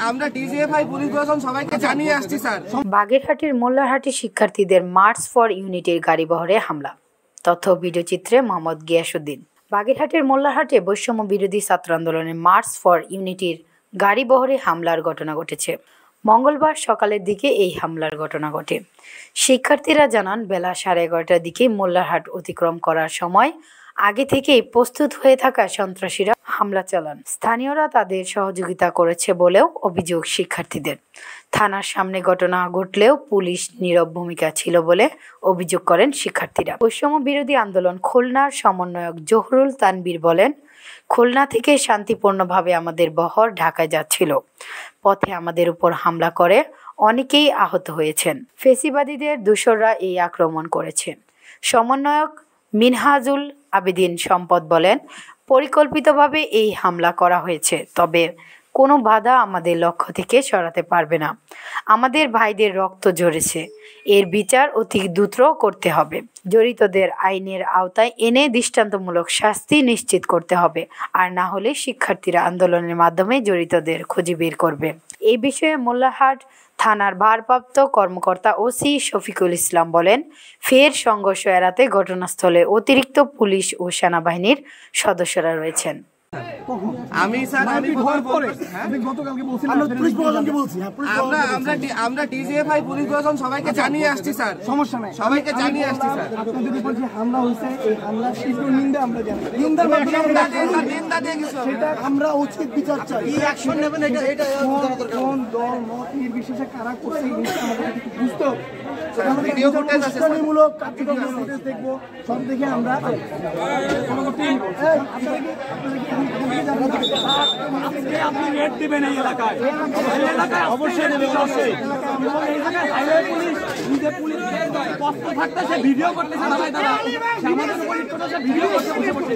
আমরা DGFI police প্রশাসন সবাইকে জানিয়ে আসছি স্যার। বাগেরহাটের মোল্লারহাটি শিক্ষার্থীদের মার্চ ফর ইউনিটির গাড়িবহরে হামলা। তথ্য ভিডিও চিত্রে মোহাম্মদ গিয়াসউদ্দিন। বাগেরহাটের মোল্লারহাটে বৈষম্য বিরোধী ছাত্র আন্দোলনের মার্চ ফর ইউনিটির গাড়িবহরে হামলার ঘটনা ঘটেছে। মঙ্গলবার সকালের দিকে এই হামলার ঘটনা ঘটে। শিক্ষার্থীরা জানান, বেলা 11:30টার দিকে মোল্লারহাট অতিক্রম করার সময় আগে থেকেই প্রস্তুত হয়ে থাকা সন্ত্রাসীরা হামলা চালান। স্থানীয়রা তাদের সহযোগিতা করেছে বলেও অভিযোগ শিক্ষার্থীদের। থানার সামনে ঘটনা ঘটলেও পুলিশ নীরব ভূমিকা ছিল বলে অভিযোগ করেন শিক্ষার্থীরা। বৈষম্য বিরোধী আন্দোলন খুলনার সমন্বয়ক জহুরুল তানবীর বলেন, খুলনা থেকে শান্তিপূর্ণভাবে আমাদের বহর ঢাকায় যাচ্ছিল। পথে আমাদের উপর হামলা করে অনেকেই আহত হয়েছেন। ফেসিবাদীদের দোসররা এই আক্রমণ করেছে। সমন্বয়ক মিনহাজুল আবেদিন সম্পদ বলেন, পরিকল্পিতভাবে এই হামলা করা হয়েছে, তবে কোনো বাধা আমাদের লক্ষ্য থেকে সরাতে পারবে না। আমাদের ভাইদের রক্ত ঝরেছে, এর বিচার অতি দ্রুত করতে হবে। জড়িতদের আইনের আওতায় এনে দৃষ্টান্তমূলক শাস্তি নিশ্চিত করতে হবে, আর না হলে শিক্ষার্থীরা আন্দোলনের মাধ্যমে জড়িতদের খুঁজে বের করবে। এই বিষয়ে মোল্লারহাট থানার ভারপ্রাপ্ত কর্মকর্তা ওসি শফিকুল ইসলাম বলেন, ফের সংঘর্ষ এড়াতে ঘটনাস্থলে অতিরিক্ত পুলিশ ও সেনাবাহিনীর সদস্যরা রয়েছেন। আমরা ডিজিএফআই পুলিশ প্রশাসন সবাইকে জানিয়ে আসছি স্যার। সমস্যা নাই, সবাইকে জানিয়ে আসছি স্যার। আপনাদের উপর যে হামলা হয়েছে, এই হামলার তীব্র নিন্দা আমরা জানাই। নিন্দা সেটা আমরা উচিত বিচার চাই। কি অ্যাকশন নেবেন এটা কোন দল মত নির্বিশেষে কারা করছে এই জিনিসটা আমাদের একটু বুঝতে হবে। ভিডিও ফুটেজ আছে, মূলক কার্যক্রম ফুটেজ দেখবো, সব দেখে আমরা আপনি রেড দিবেন এই এলাকায়, অবশ্যই দেবেন, অবশ্যই। পুলিশ কষ্ট থাকতে সে ভিডিও করতেছে, আমাদের উপর ভিডিও করতে বসে পড়ছে।